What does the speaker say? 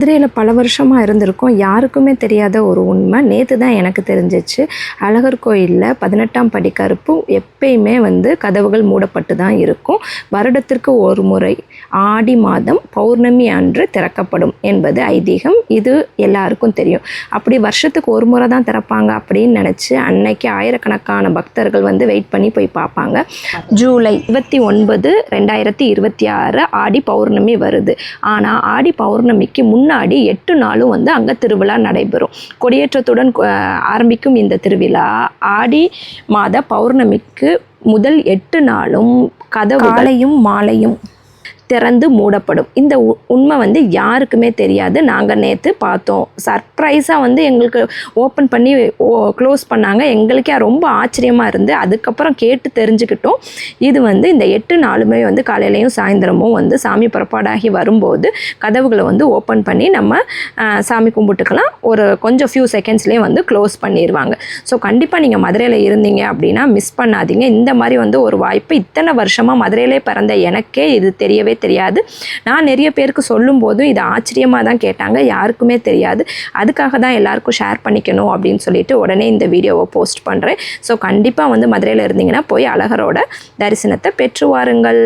மதுரையில் பல வருஷமாக இருந்திருக்கும். யாருக்குமே தெரியாத ஒரு உண்மை நேற்று தான் எனக்கு தெரிஞ்சிச்சு. அழகர் கோயிலில் 18ஆம் படி கருப்பு எப்பயுமே கதவுகள் மூடப்பட்டு தான் இருக்கும். வருடத்திற்கு ஒரு முறை ஆடி மாதம் பௌர்ணமி அன்று திறக்கப்படும் என்பது ஐதீகம். இது எல்லாருக்கும் தெரியும். அப்படி வருஷத்துக்கு ஒரு முறை தான் திறப்பாங்க அப்படின்னு நினச்சி அன்னைக்கு ஆயிரக்கணக்கான பக்தர்கள் வெயிட் பண்ணி போய் பார்ப்பாங்க. ஜூலை 29, 2026 ஆடி பௌர்ணமி வருது. ஆனால் ஆடி பௌர்ணமிக்கு முன்னாடி 8 நாளும் அங்கே திருவிழா நடைபெறும். கொடியேற்றத்துடன் ஆரம்பிக்கும் இந்த திருவிழா ஆடி மாத பௌர்ணமிக்கு முதல் 8 நாளும் கதவுகளையும் மாலையும் திறந்து மூடப்படும். இந்த உண்மை யாருக்குமே தெரியாது. நாங்கள் நேற்று பார்த்தோம். சர்ப்ரைஸாக எங்களுக்கு ஓப்பன் பண்ணி க்ளோஸ் பண்ணாங்க. எங்களுக்கே ரொம்ப ஆச்சரியமாக இருந்து அதுக்கப்புறம் கேட்டு தெரிஞ்சுக்கிட்டோம். இது இந்த 8 நாளுமே காலையிலையும் சாயந்தரமும் சாமி புறப்பாடாகி வரும்போது கதவுகளை ஓப்பன் பண்ணி நம்ம சாமி கும்பிட்டுக்கலாம். ஒரு கொஞ்சம் ஃபியூ செகண்ட்ஸ்லேயே க்ளோஸ் பண்ணிடுவாங்க. ஸோ கண்டிப்பாக நீங்கள் மதுரையில் இருந்தீங்க அப்படின்னா மிஸ் பண்ணாதீங்க. இந்த மாதிரி ஒரு வாய்ப்பு இத்தனை வருஷமாக மதுரையிலே பிறந்த எனக்கே இது தெரியவே தெரியாது. நான் நிறைய பேருக்கு சொல்லும் போதும் இது ஆச்சரியமாக தான் கேட்டாங்க. யாருக்குமே தெரியாது. அதுக்காக தான் எல்லாருக்கும் ஷேர் பண்ணிக்கணும் அப்படின்னு சொல்லிட்டு உடனே இந்த வீடியோவை போஸ்ட் பண்ணுறேன். ஸோ கண்டிப்பாக மதுரையில் இருந்தீங்கன்னா போய் அழகரோட தரிசனத்தை பெற்று வாருங்கள்.